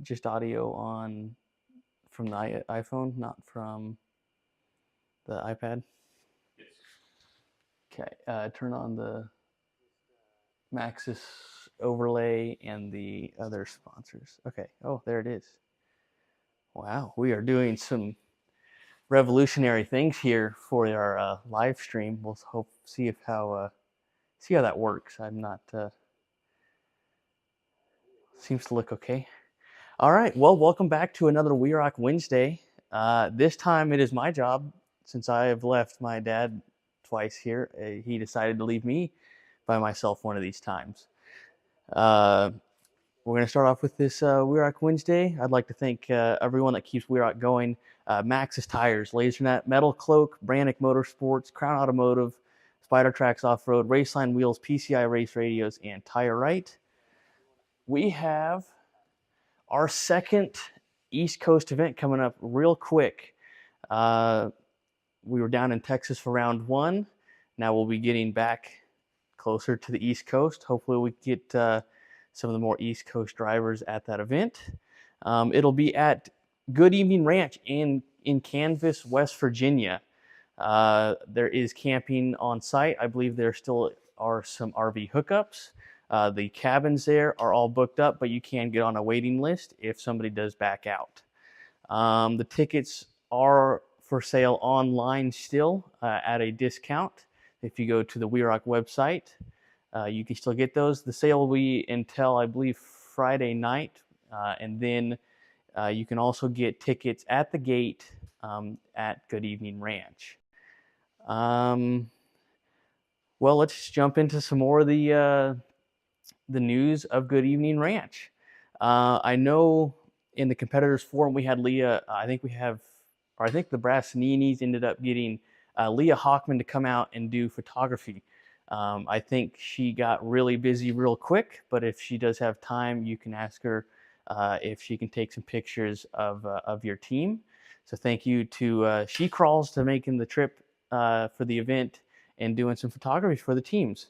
Just audio on from the iPhone, not from the iPad. Yes. Okay, turn on the Maxis overlay and the other sponsors. Okay, oh, there it is. Wow, we are doing some revolutionary things here for our live stream. We'll see how that works. I'm not. Seems to look okay. All right. Well, welcome back to another WeRock Wednesday. This time it is my job, since I have left my dad twice here. He decided to leave me by myself one of these times. We're going to start off with this WeRock Wednesday. I'd like to thank everyone that keeps WeRock going. Maxis Tires, LaserNet, Metal Cloak, Brannick Motorsports, Crown Automotive, Spider Tracks Off-Road, Raceline Wheels, PCI Race Radios, and Tire Right. We have our second East Coast event coming up real quick. We were down in Texas for round one. Now we'll be getting back closer to the East Coast. Hopefully we get some of the more East Coast drivers at that event. It'll be at Good Evening Ranch in Canvas, West Virginia. There is camping on site. I believe there still are some RV hookups. The cabins there are all booked up, but you can get on a waiting list if somebody does back out. The tickets are for sale online still at a discount. If you go to the WeRock website, you can still get those. The sale will be until, I believe, Friday night, and then you can also get tickets at the gate at Good Evening Ranch. Well, let's jump into some more of the news of Good Evening Ranch. I know in the competitors forum we had Leah. I think the Brassaninis ended up getting Leah Hockman to come out and do photography. I think she got really busy real quick, but if she does have time, you can ask her if she can take some pictures of your team. So thank you to She Crawls to making the trip for the event and doing some photography for the teams.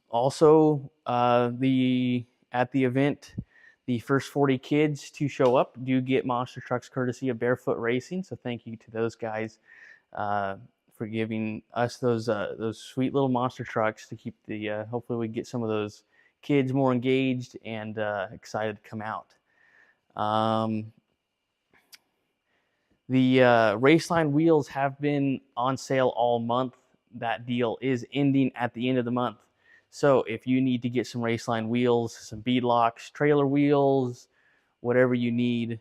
Also, at the event, the first 40 kids to show up do get monster trucks courtesy of Barefoot Racing. So thank you to those guys for giving us those sweet little monster trucks to keep the. Hopefully, we get some of those kids more engaged and excited to come out. The Raceline wheels have been on sale all month. That deal is ending at the end of the month. So if you need to get some Raceline wheels, some beadlocks, trailer wheels, whatever you need,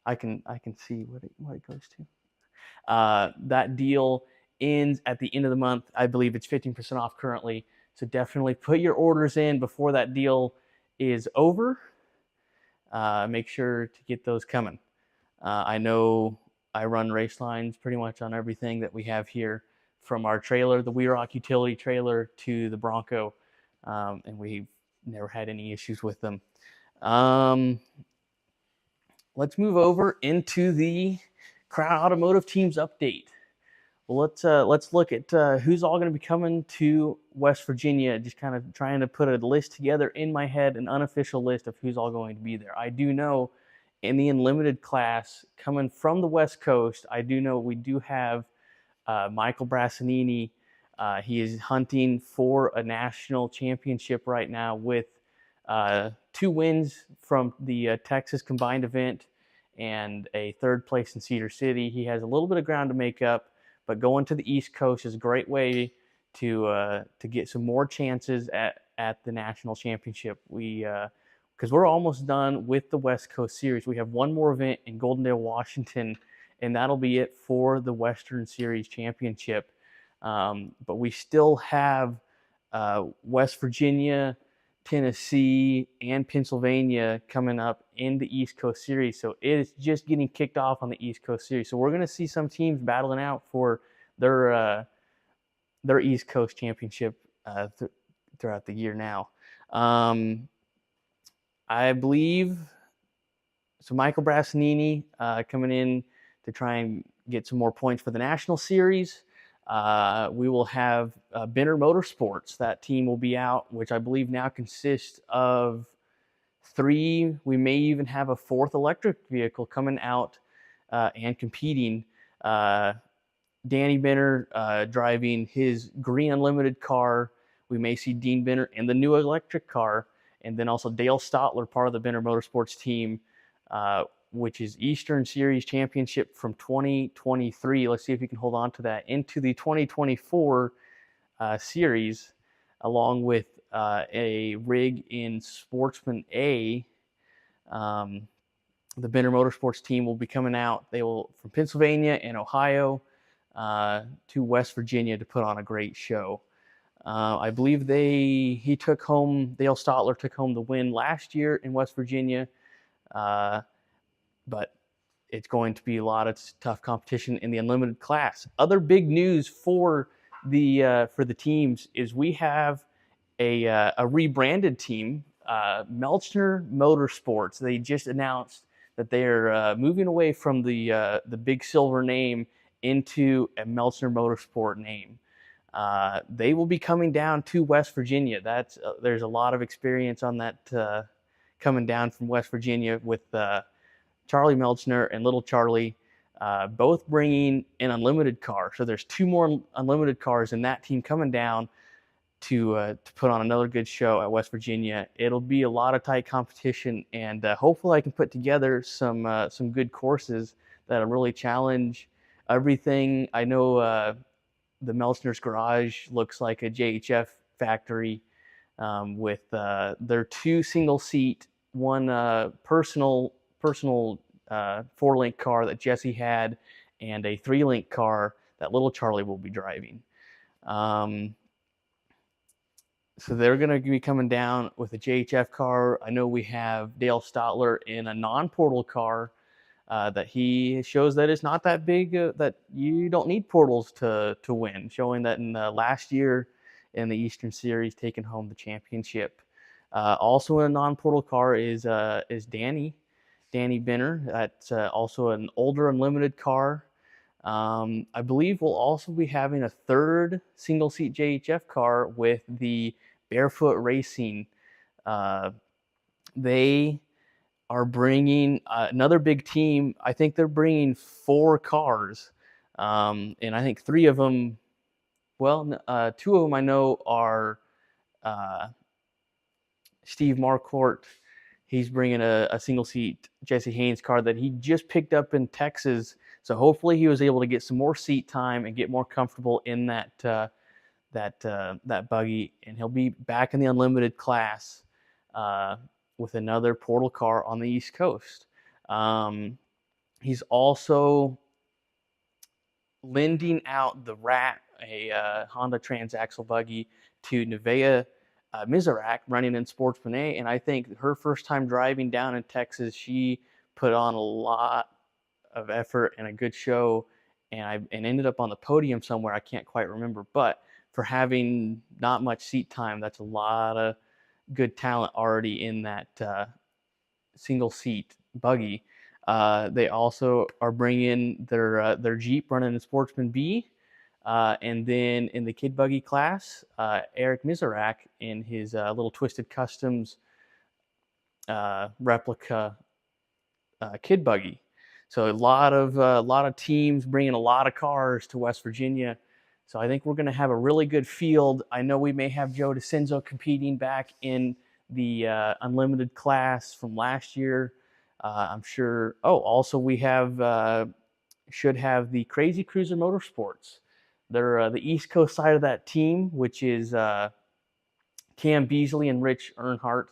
I can see what it goes to. That deal ends at the end of the month. I believe it's 15% off currently. So definitely put your orders in before that deal is over. Make sure to get those coming. I know I run race lines pretty much on everything that we have here, from our trailer, the WeRock utility trailer, to the Bronco, and we've never had any issues with them. Let's move over into the Crown Automotive Teams update. Well, let's look at who's all going to be coming to West Virginia. Just kind of trying to put a list together in my head, an unofficial list of who's all going to be there. I do know in the Unlimited class, coming from the West Coast, I do know we do have Michael Brassanini. He is hunting for a national championship right now with 2 wins from the Texas combined event and a 3rd place in Cedar City. He has a little bit of ground to make up, but going to the East Coast is a great way to get some more chances at the national championship. Because we're almost done with the West Coast Series. We have one more event in Goldendale, Washington, and that'll be it for the Western Series Championship. But we still have West Virginia, Tennessee, and Pennsylvania coming up in the East Coast Series. So it is just getting kicked off on the East Coast Series. So we're going to see some teams battling out for their East Coast Championship throughout the year now. I believe so. Michael Brassanini coming in to try and get some more points for the National Series. We will have Benner Motorsports. That team will be out, which I believe now consists of 3. We may even have a 4th electric vehicle coming out and competing. Danny Benner driving his Green Unlimited car. We may see Dean Benner in the new electric car. And then also Dale Stotler, part of the Benner Motorsports team, which is Eastern Series Championship from 2023. Let's see if we can hold on to that into the 2024 series, along with a rig in Sportsman A. The Benner Motorsports team will be coming out. They will from Pennsylvania and Ohio to West Virginia to put on a great show. I believe Dale Stotler took home the win last year in West Virginia, but it's going to be a lot of tough competition in the Unlimited class. Other big news for the teams is we have a rebranded team, Melchner Motorsports. They just announced that they are moving away from the big silver name into a Melchner Motorsport name. They will be coming down to West Virginia. There's a lot of experience on that coming down from West Virginia with Charlie Melchner and Little Charlie, both bringing an Unlimited car. So there's 2 more Unlimited cars in that team coming down to put on another good show at West Virginia. It'll be a lot of tight competition, and hopefully I can put together some good courses that'll really challenge everything. I know the Meltzner's Garage looks like a JHF factory with their 2 single seat, one personal 4-link car that Jesse had, and a 3-link car that little Charlie will be driving. So they're going to be coming down with a JHF car. I know we have Dale Stotler in a non-portal car that he shows that it's not that big, that you don't need portals to win, showing that in last year in the Eastern Series, taking home the championship. Also in a non-portal car is Danny Benner. That's also an older unlimited car. I believe we'll also be having a third single-seat JHF car with the Barefoot Racing. They are bringing another big team. I think they're bringing 4 cars, and I think 3 of them. Well, 2 of them I know are uh, Steve Marquardt. He's bringing a single seat Jesse Haynes car that he just picked up in Texas. So hopefully he was able to get some more seat time and get more comfortable in that buggy, and he'll be back in the unlimited class with another portal car on the East Coast. He's also lending out the Rat, a Honda transaxle buggy, to Nevaeh Mizarak, running in Sportsman A. And I think her first time driving down in Texas, she put on a lot of effort and a good show, and ended up on the podium somewhere. I can't quite remember, but for having not much seat time, that's a lot of good talent already in that single seat buggy. They also are bringing their Jeep running in Sportsman B, and then in the kid buggy class, Eric Mizarak in his little Twisted Customs replica kid buggy. So a lot of teams bringing a lot of cars to West Virginia. So I think we're going to have a really good field. I know we may have Joe DeCenzo competing back in the unlimited class from last year. I'm sure. Oh, also we should have the Crazy Cruiser Motorsports. They're the East Coast side of that team, which is Cam Beasley and Rich Earnhardt.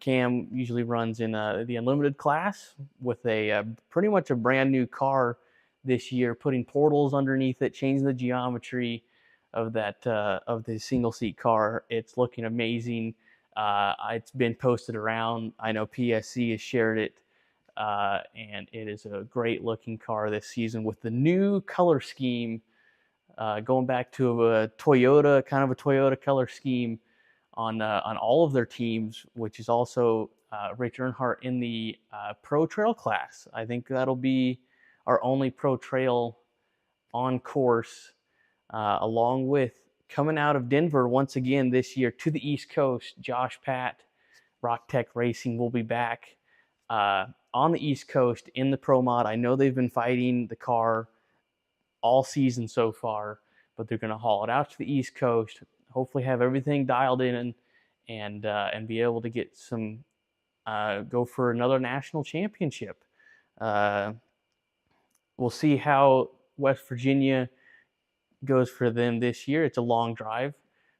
Cam usually runs in the unlimited class with a pretty much a brand new car this year, putting portals underneath it, changing the geometry of the single seat car. It's looking amazing. It's been posted around. I know PSC has shared it, and it is a great looking car this season with the new color scheme, going back to a Toyota, kind of a Toyota color scheme on all of their teams, which is also Rich Earnhardt in the Pro Trail class. I think that'll be our only Pro Trail on course, along with coming out of Denver once again this year to the East Coast. Josh Patt, Rock Tech Racing will be back on the East Coast in the Pro Mod. I know they've been fighting the car all season so far, but they're going to haul it out to the East Coast, hopefully have everything dialed in, and be able to get some go for another national championship. We'll see how West Virginia goes for them this year. It's a long drive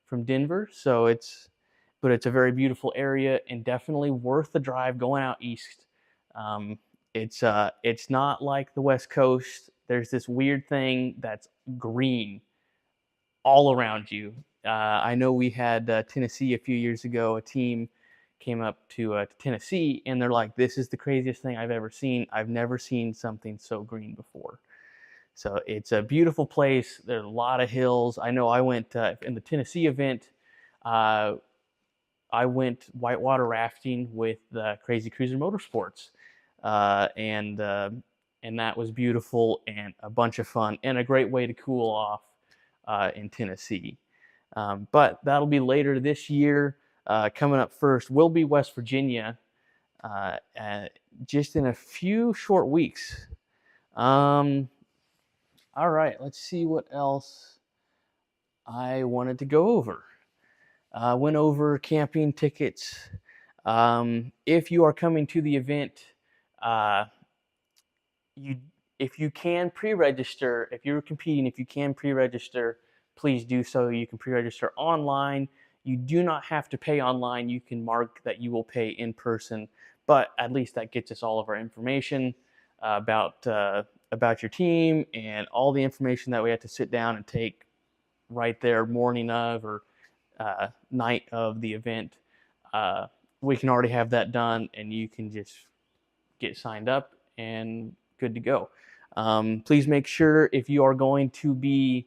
from Denver, but it's a very beautiful area and definitely worth the drive going out east. It's not like the West Coast. There's this weird thing that's green all around you. I know we had Tennessee a few years ago. A team came up to Tennessee, and they're like, "This is the craziest thing I've ever seen. I've never seen something so green before." So it's a beautiful place. There's a lot of hills. I know I went in the Tennessee event. I went whitewater rafting with Crazy Cruiser Motorsports, and that was beautiful and a bunch of fun and a great way to cool off in Tennessee. But that'll be later this year. Coming up first will be West Virginia, just in a few short weeks. All right, let's see what else I wanted to go over. Went over camping tickets. If you are coming to the event, you if you can pre-register, if you're competing, if you can pre-register, please do so. You can pre-register online. You do not have to pay online. You can mark that you will pay in person, but at least that gets us all of our information about your team and all the information that we have to sit down and take right there morning of or night of the event. Uh, we can already have that done, and you can just get signed up and good to go. Please make sure if you are going to be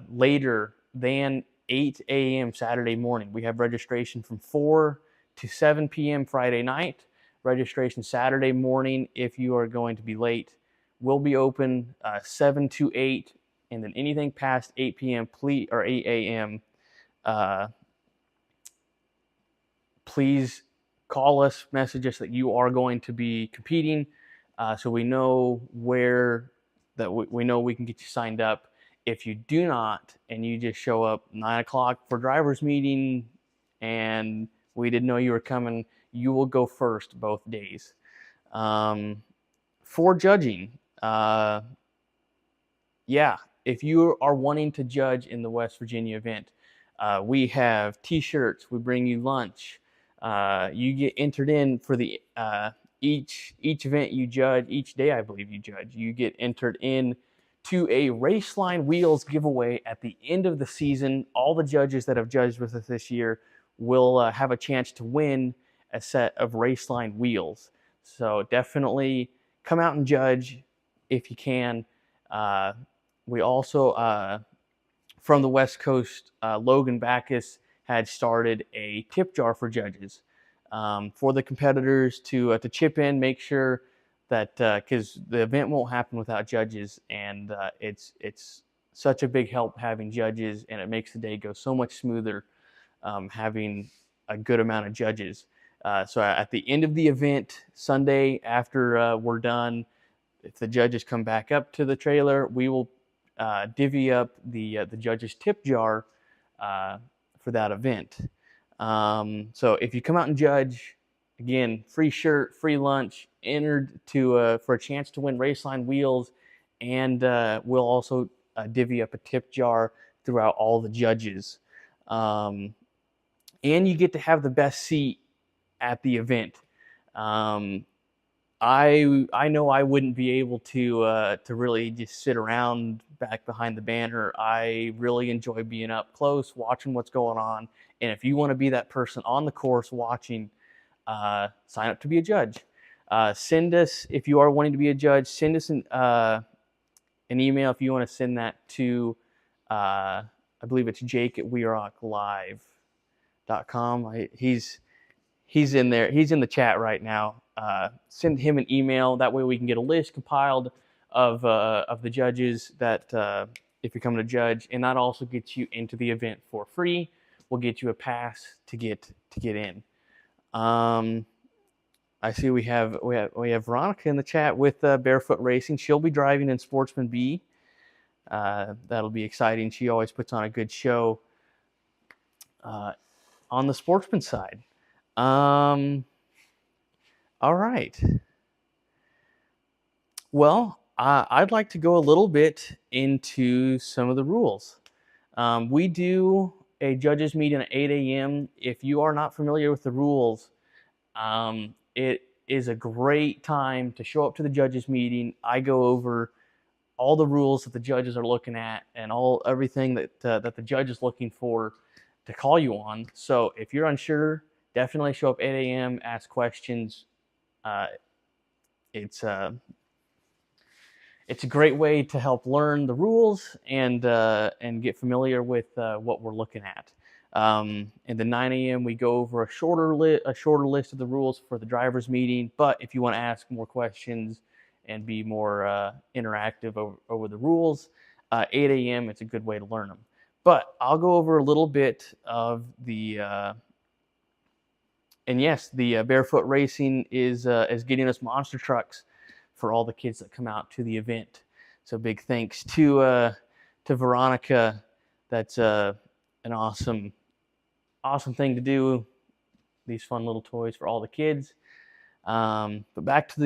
later than 8 a.m. Saturday morning, we have registration from 4 to 7 p.m. Friday night. Registration Saturday morning, if you are going to be late, will be open 7 to 8, and then anything past 8 p.m. or 8 a.m. Please call us, message us that you are going to be competing, so we know we know we can get you signed up. If you do not, and you just show up 9 o'clock for driver's meeting, and we didn't know you were coming, you will go first both days. For judging, if you are wanting to judge in the West Virginia event, we have T-shirts. We bring you lunch. You get entered in for the each event you judge, each day I believe you judge. You get entered in to a Raceline Wheels giveaway at the end of the season. All the judges that have judged with us this year will have a chance to win a set of Raceline wheels. So definitely come out and judge if you can. We also, from the West Coast, Logan Backus had started a tip jar for judges, for the competitors to chip in, make sure that, because the event won't happen without judges, and it's such a big help having judges, and it makes the day go so much smoother having a good amount of judges. So at the end of the event, Sunday, after we're done, if the judges come back up to the trailer, we will divvy up the judges' tip jar for that event. So if you come out and judge, again, free shirt, free lunch, entered for a chance to win Raceline wheels, and we'll also divvy up a tip jar throughout all the judges. And you get to have the best seat at the event. I know I wouldn't be able to really just sit around back behind the banner. I really enjoy being up close, watching what's going on. And if you want to be that person on the course watching, sign up to be a judge. Send us, if you are wanting to be a judge, send us an email if you want to send that to, I believe it's Jake at WeRockLive.com. He's in there. He's in the chat right now. Send him an email. That way we can get a list compiled of the judges that if you're coming to judge, and that also gets you into the event for free. We'll get you a pass to get in. I see we have Veronica in the chat with Barefoot Racing. She'll be driving in Sportsman B. That'll be exciting. She always puts on a good show on the Sportsman side. All right. Well, I'd like to go a little bit into some of the rules. We do a judges meeting at 8 a.m. If you are not familiar with the rules, it is a great time to show up to the judges meeting. I go over all the rules that the judges are looking at and everything that the judge is looking for to call you on. So if you're unsure, definitely show up 8 a.m., ask questions. It's a great way to help learn the rules and get familiar with what we're looking at. In the 9 a.m., we go over a shorter list of the rules for the drivers' meeting. But if you want to ask more questions and be more interactive over the rules, 8 a.m. it's a good way to learn them. But I'll go over a little bit of the. And yes, the Barefoot Racing is getting us monster trucks for all the kids that come out to the event. So big thanks to Veronica. That's an awesome thing to do. These fun little toys for all the kids. But back to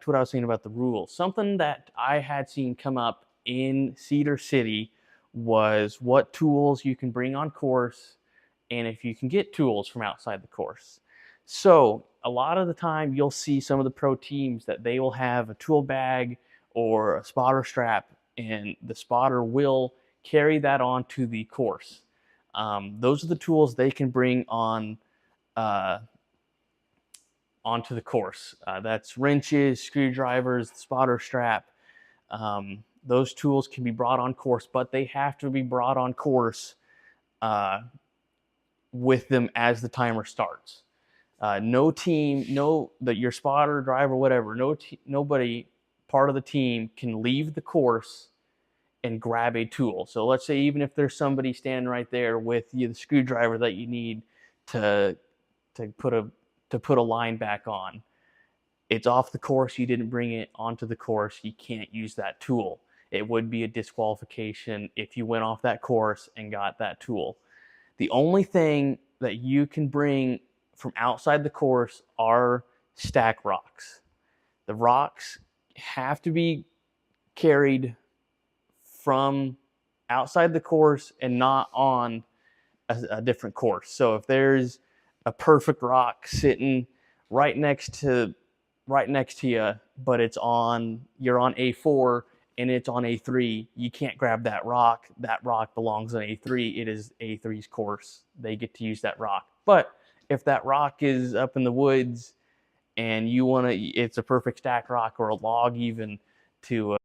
what I was saying about the rules. Something that I had seen come up in Cedar City was what tools you can bring on course, and if you can get tools from outside the course. So a lot of the time, you'll see some of the pro teams that they will have a tool bag or a spotter strap, and the spotter will carry that onto the course. Those are the tools they can bring on. Uh, Onto the course. That's wrenches, screwdrivers, the spotter strap. Those tools can be brought on course, but they have to be brought on course uh, with them as the timer starts. No team, no that your spotter, driver, whatever, nobody part of the team can leave the course and grab a tool. So let's say even if there's somebody standing right there with you, the screwdriver that you need to to put a put a line back on, it's off the course, you didn't bring it onto the course, you can't use that tool. It would be a disqualification if you went off that course and got that tool. The only thing that you can bring from outside the course are stack rocks. The rocks have to be carried from outside the course and not on a different course. So if there's a perfect rock sitting right next to you, but you're on A4 and it's on A3, you can't grab that rock. That rock belongs on A3. It is A3's course. They get to use that rock. But if that rock is up in the woods and it's a perfect stack rock or a log even to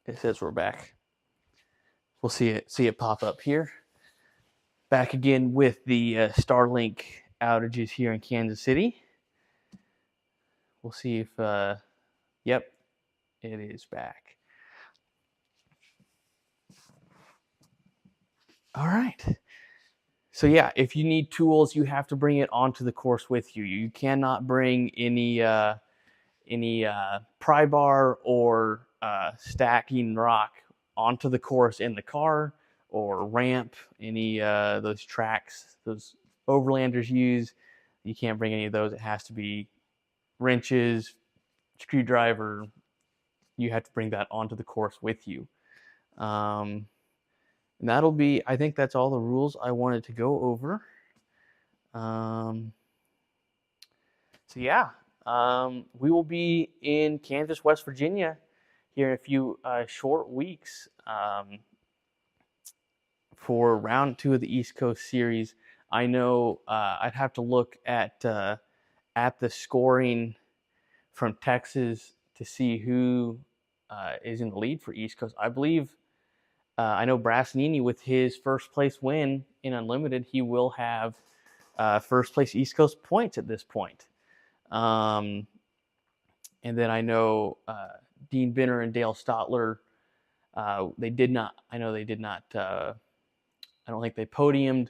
it says we're back. We'll see it pop up here. Back again with the Starlink outages here in Kansas City. We'll see if, yep, it is back. All right. So yeah, if you need tools, you have to bring it onto the course with you. You cannot bring any pry bar or stacking rock onto the course in the car or ramp, any those tracks those overlanders use. You can't bring any of those. It has to be wrenches, screwdriver. You have to bring that onto the course with you. And I think that's all the rules I wanted to go over. Um, so yeah, we will be in Kansas, West Virginia here in a few short weeks for round 2 of the East Coast Series. I know I'd have to look at the scoring from Texas to see who is in the lead for East Coast. I believe I know Brassanini, with his first place win in Unlimited, he will have first place East Coast points at this point. And then I know Dean Binner and Dale Stotler, they did not, I know they did not, I don't think they podiumed,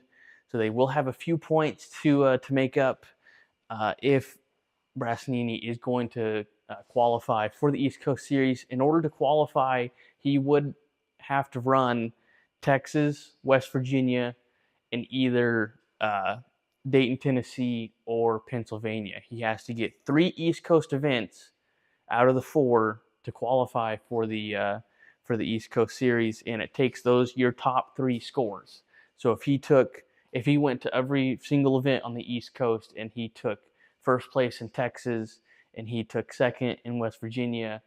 so they will have a few points to make up if Brassanini is going to qualify for the East Coast Series. In order to qualify, he would have to run Texas, West Virginia, and either Dayton, Tennessee, or Pennsylvania. He has to get 3 East Coast events out of the 4 to qualify for the East Coast Series, and it takes your top 3 scores. So if he went to every single event on the East Coast and he took first place in Texas and he took second in West Virginia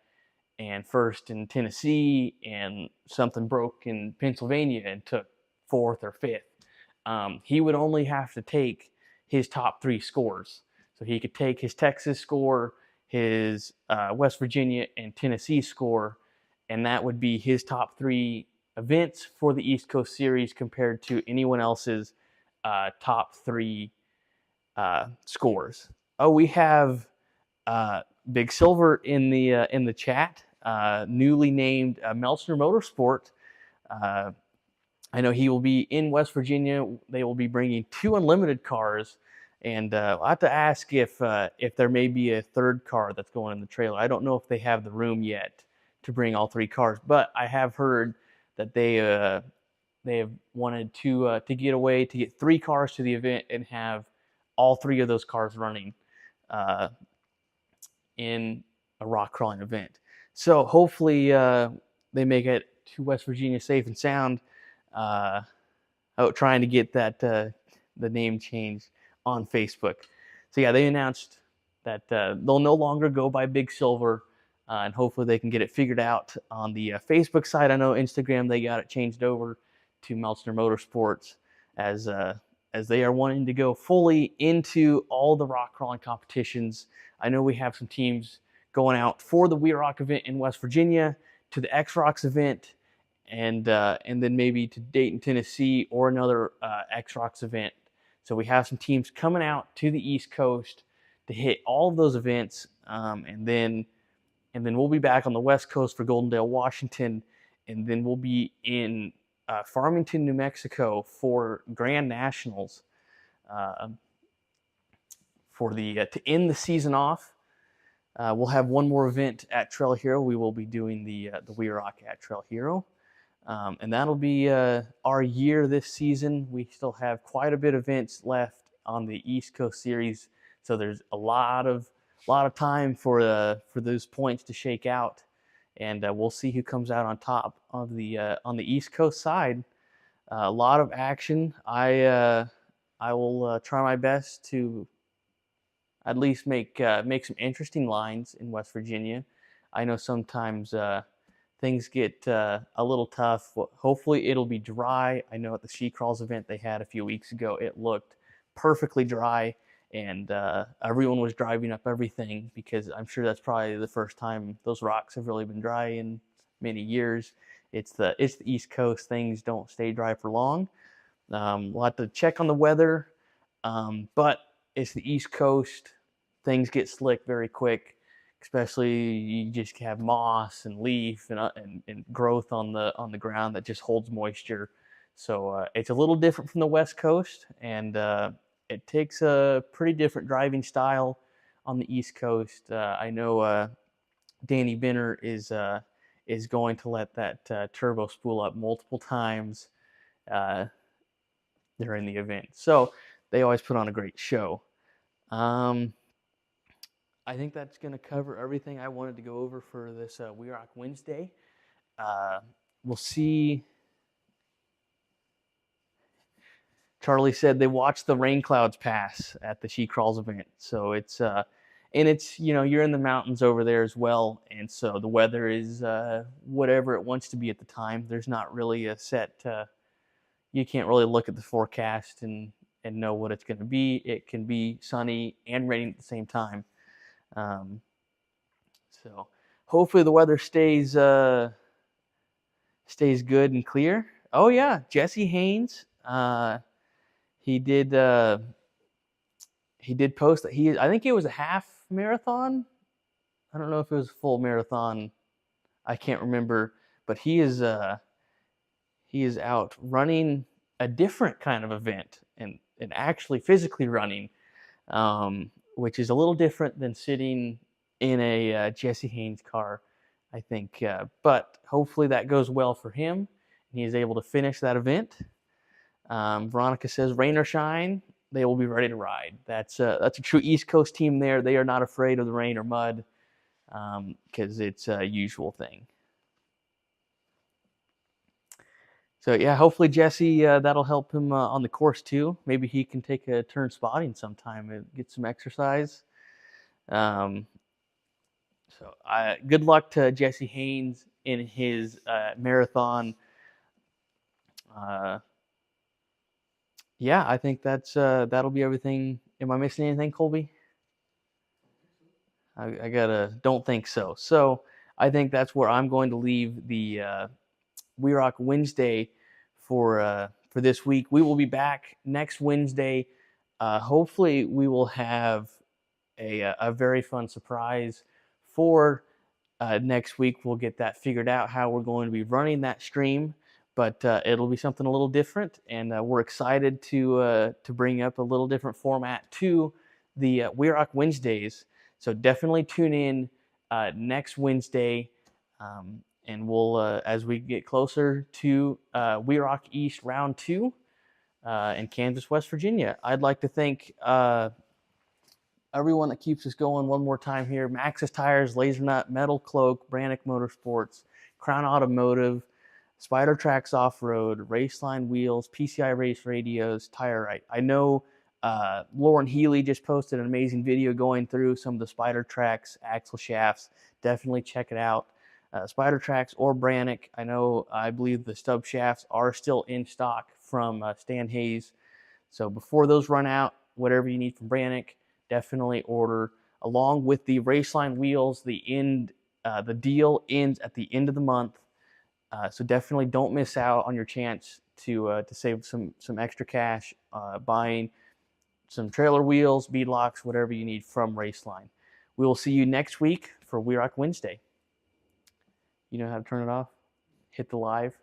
and first in Tennessee, and something broke in Pennsylvania and took 4th or 5th, he would only have to take his top 3 scores. So he could take his Texas score, his West Virginia and Tennessee score, and that would be his top 3 events for the East Coast Series compared to anyone else's top three scores. Oh, we have Big Silver in the chat, newly named Meltzner Motorsport. I know he will be in West Virginia. They will be bringing 2 unlimited cars, and I'll have to ask if there may be a third car that's going in the trailer. I don't know if they have the room yet to bring all 3 cars, but I have heard that they have wanted to get away to get 3 cars to the event and have all 3 of those cars running in a rock crawling event. So hopefully they make it to West Virginia safe and sound. Trying to get that the name changed on Facebook. So yeah, they announced that they'll no longer go by Big Silver, and hopefully they can get it figured out on the Facebook side. I know Instagram they got it changed over to Meltzner Motorsports as they are wanting to go fully into all the rock crawling competitions. I know we have some teams going out for the WeRock event in West Virginia, to the X-Rocks event, and then maybe to Dayton, Tennessee, or another X-Rocks event. So we have some teams coming out to the East Coast to hit all of those events, and then we'll be back on the West Coast for Goldendale, Washington, and then we'll be in Farmington, New Mexico for Grand Nationals for to end the season off. We'll have one more event at Trail Hero. We will be doing the WeRock at Trail Hero. And that'll be our year this season. We still have quite a bit of events left on the East Coast Series, so there's a lot of time for those points to shake out, and we'll see who comes out on top of on the East Coast side. A lot of action. I will try my best to at least make some interesting lines in West Virginia. I know sometimes things get a little tough. Hopefully it'll be dry. I know at the She Crawls event they had a few weeks ago, it looked perfectly dry, and everyone was driving up everything, because I'm sure that's probably the first time those rocks have really been dry in many years. It's the East Coast. Things don't stay dry for long. We'll have to check on the weather, but it's the East Coast. Things get slick very quick, especially you just have moss and leaf and growth on the ground that just holds moisture. So it's a little different from the West Coast, and it takes a pretty different driving style on the East Coast. I know Danny Benner is going to let that turbo spool up multiple times during the event. So they always put on a great show. I think that's going to cover everything I wanted to go over for this WeRock Wednesday. We'll see. Charlie said they watched the rain clouds pass at the She Crawls event. So it's you're in the mountains over there as well, and so the weather is whatever it wants to be at the time. There's not really a set. You can't really look at the forecast and know what it's going to be. It can be sunny and raining at the same time. So hopefully the weather stays good and clear. Oh yeah, Jesse Haynes. He did post that I think it was a half marathon. I don't know if it was a full marathon. I can't remember, but he is out running a different kind of event and actually physically running, which is a little different than sitting in a Jesse Haynes car, I think. But hopefully that goes well for him, and he is able to finish that event. Veronica says, rain or shine, they will be ready to ride. That's a true East Coast team there. They are not afraid of the rain or mud, because it's a usual thing. So yeah, hopefully Jesse, that'll help him on the course too. Maybe he can take a turn spotting sometime and get some exercise. So good luck to Jesse Haynes in his marathon. Yeah, I think that'll be everything. Am I missing anything, Colby? I don't think so. So I think that's where I'm going to leave the WeRock Wednesday for this week. We will be back next Wednesday. Hopefully, we will have a very fun surprise for next week. We'll get that figured out how we're going to be running that stream, but it'll be something a little different, and we're excited to bring up a little different format to the WeRock Wednesdays. So definitely tune in next Wednesday, and we'll as we get closer to WeRock East Round 2 in Kansas, West Virginia. I'd like to thank everyone that keeps us going one more time here. Maxxis Tires, Laser Nut, Metal Cloak, Brannick Motorsports, Crown Automotive, Spider Tracks Off-Road, Raceline Wheels, PCI Race Radios, Tire Right. I know Lauren Healy just posted an amazing video going through some of the Spider Tracks axle shafts. Definitely check it out. Spider Tracks or Brannick. I believe the stub shafts are still in stock from Stan Hayes. So before those run out, whatever you need from Brannick, definitely order. Along with the Raceline wheels, the deal ends at the end of the month. So definitely don't miss out on your chance to save some extra cash buying some trailer wheels, beadlocks, whatever you need from Raceline. We will see you next week for WeRock Wednesday. You know how to turn it off? Hit the live.